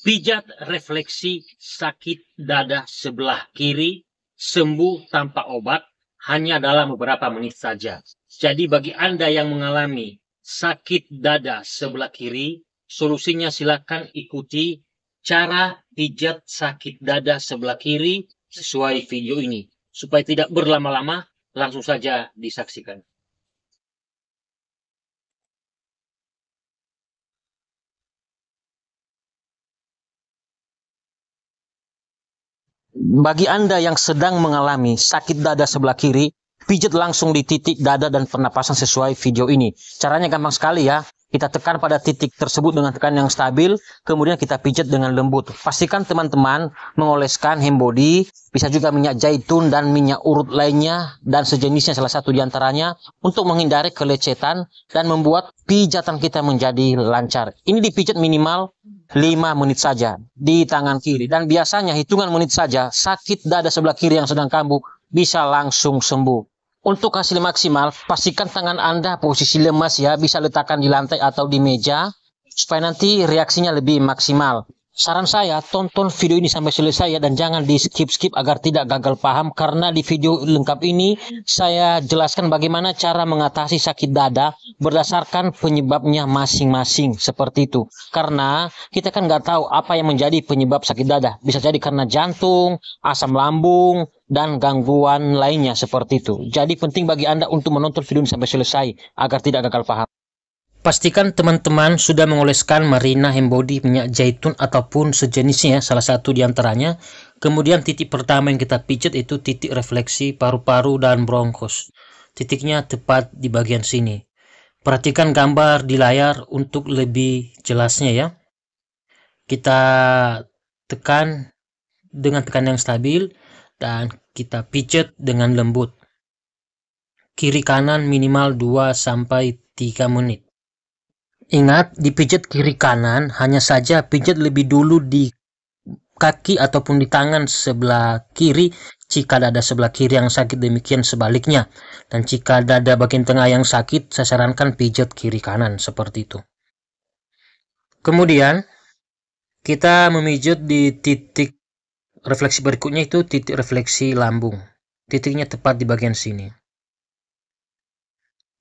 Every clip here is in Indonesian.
Pijat refleksi sakit dada sebelah kiri sembuh tanpa obat hanya dalam beberapa menit saja. Jadi bagi Anda yang mengalami sakit dada sebelah kiri, solusinya silakan ikuti cara pijat sakit dada sebelah kiri sesuai video ini. Supaya tidak berlama-lama, langsung saja disaksikan. Bagi Anda yang sedang mengalami sakit dada sebelah kiri, pijat langsung di titik dada dan pernapasan sesuai video ini. Caranya gampang sekali ya. Kita tekan pada titik tersebut dengan tekanan yang stabil, kemudian kita pijat dengan lembut. Pastikan teman-teman mengoleskan hand body, bisa juga minyak zaitun dan minyak urut lainnya, dan sejenisnya salah satu diantaranya, untuk menghindari kelecetan dan membuat pijatan kita menjadi lancar. Ini dipijat minimal 5 menit saja di tangan kiri, dan biasanya hitungan menit saja sakit dada sebelah kiri yang sedang kambuh bisa langsung sembuh. Untuk hasil maksimal, pastikan tangan Anda posisi lemas ya, bisa letakkan di lantai atau di meja supaya nanti reaksinya lebih maksimal. Saran saya, tonton video ini sampai selesai ya, dan jangan di skip-skip agar tidak gagal paham, karena di video lengkap ini saya jelaskan bagaimana cara mengatasi sakit dada berdasarkan penyebabnya masing-masing, seperti itu. Karena kita kan nggak tahu apa yang menjadi penyebab sakit dada. Bisa jadi karena jantung, asam lambung, dan gangguan lainnya seperti itu. Jadi penting bagi Anda untuk menonton video ini sampai selesai agar tidak gagal paham. Pastikan teman-teman sudah mengoleskan marina hand body, minyak zaitun ataupun sejenisnya, salah satu diantaranya. Kemudian titik pertama yang kita pijat itu titik refleksi paru-paru dan bronkos. Titiknya tepat di bagian sini. Perhatikan gambar di layar untuk lebih jelasnya ya. Kita tekan dengan tekanan yang stabil dan kita pijat dengan lembut. Kiri kanan minimal 2-3 menit. Ingat, dipijat kiri kanan, hanya saja pijat lebih dulu di kaki ataupun di tangan sebelah kiri jika dada sebelah kiri yang sakit, demikian sebaliknya. Dan jika dada bagian tengah yang sakit, saya sarankan pijat kiri kanan seperti itu. Kemudian kita memijat di titik refleksi berikutnya, itu titik refleksi lambung. Titiknya tepat di bagian sini.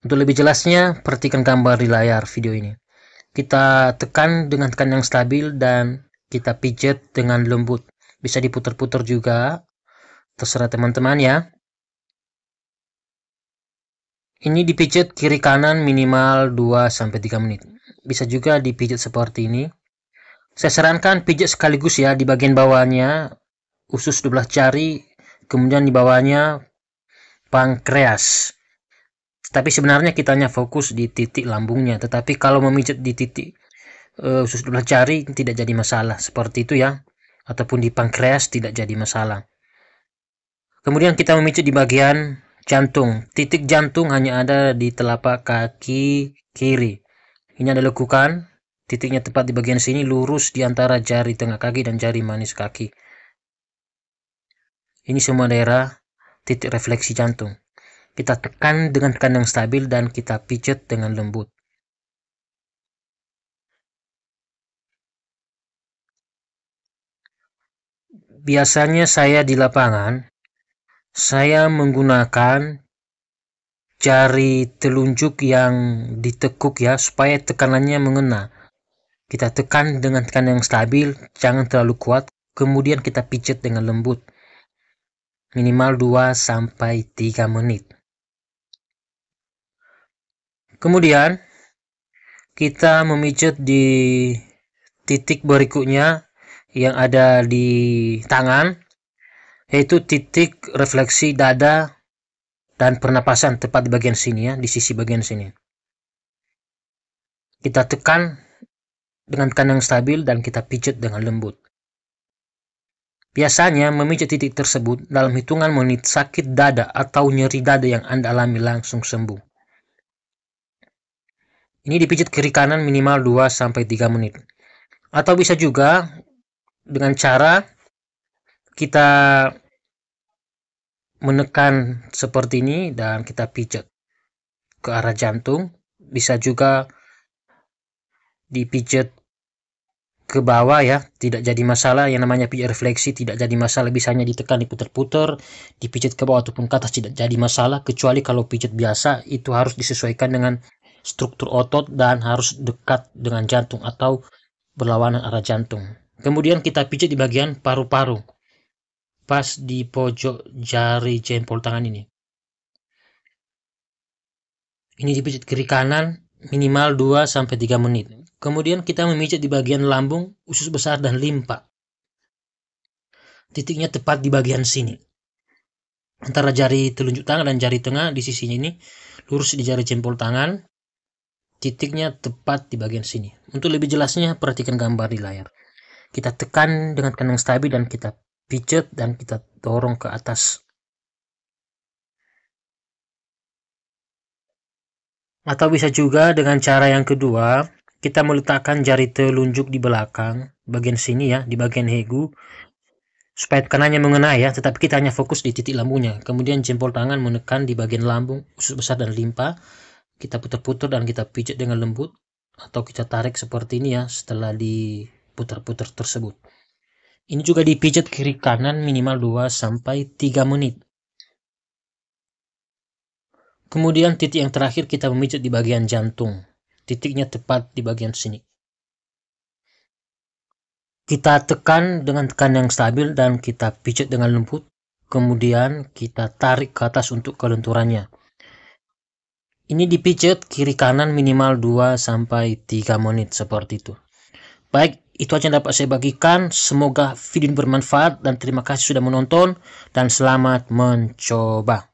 Untuk lebih jelasnya, perhatikan gambar di layar video ini. Kita tekan dengan tekanan yang stabil dan kita pijat dengan lembut. Bisa diputar-putar juga, terserah teman-teman ya. Ini dipijat kiri kanan minimal 2-3 menit. Bisa juga dipijat seperti ini. Saya sarankan pijat sekaligus ya, di bagian bawahnya usus 12 jari, kemudian di bawahnya pankreas. Tapi sebenarnya kita hanya fokus di titik lambungnya. Tetapi kalau memijat di titik usus 12 jari tidak jadi masalah, seperti itu ya. Ataupun di pankreas tidak jadi masalah. Kemudian kita memijat di bagian jantung. Titik jantung hanya ada di telapak kaki kiri. Ini Anda lakukan, titiknya tepat di bagian sini, lurus di antara jari tengah kaki dan jari manis kaki. Ini semua daerah titik refleksi jantung. Kita tekan dengan tekanan yang stabil dan kita pijat dengan lembut. Biasanya saya di lapangan, saya menggunakan jari telunjuk yang ditekuk ya, supaya tekanannya mengena. Kita tekan dengan tekanan yang stabil, jangan terlalu kuat, kemudian kita pijat dengan lembut. Minimal 2-3 menit. Kemudian kita memijat di titik berikutnya yang ada di tangan, yaitu titik refleksi dada dan pernapasan, tepat di bagian sini ya, di sisi bagian sini. Kita tekan dengan tekanan yang stabil dan kita pijat dengan lembut. Biasanya memijat titik tersebut dalam hitungan menit, sakit dada atau nyeri dada yang Anda alami langsung sembuh. Ini dipijat kiri kanan minimal 2-3 menit. Atau bisa juga dengan cara kita menekan seperti ini dan kita pijat ke arah jantung. Bisa juga dipijat ke bawah ya, tidak jadi masalah. Yang namanya pijat refleksi tidak jadi masalah, bisanya ditekan, diputar-putar, dipijat ke bawah ataupun ke atas tidak jadi masalah, kecuali kalau pijat biasa itu harus disesuaikan dengan struktur otot dan harus dekat dengan jantung atau berlawanan arah jantung. Kemudian kita pijat di bagian paru-paru, pas di pojok jari jempol tangan ini. Ini dipijat kiri kanan minimal 2-3 menit. Kemudian kita memijat di bagian lambung, usus besar dan limpa. Titiknya tepat di bagian sini. Antara jari telunjuk tangan dan jari tengah di sisinya ini, lurus di jari jempol tangan. Titiknya tepat di bagian sini. Untuk lebih jelasnya, perhatikan gambar di layar. Kita tekan dengan tekan yang stabil dan kita pijat dan kita dorong ke atas. Atau bisa juga dengan cara yang kedua, kita meletakkan jari telunjuk di belakang, bagian sini ya, di bagian hegu, supaya tekanannya mengena ya, tetapi kita hanya fokus di titik lambungnya. Kemudian jempol tangan menekan di bagian lambung, usus besar dan limpa. Kita putar-putar dan kita pijat dengan lembut, atau kita tarik seperti ini ya, setelah diputar-putar tersebut. Ini juga dipijat kiri kanan minimal 2-3 menit. Kemudian titik yang terakhir kita memijat di bagian jantung. Titiknya tepat di bagian sini. Kita tekan dengan tekan yang stabil dan kita pijat dengan lembut. Kemudian kita tarik ke atas untuk kelenturannya. Ini dipijat kiri kanan minimal 2-3 menit seperti itu. Baik, itu aja yang dapat saya bagikan. Semoga video ini bermanfaat dan terima kasih sudah menonton dan selamat mencoba.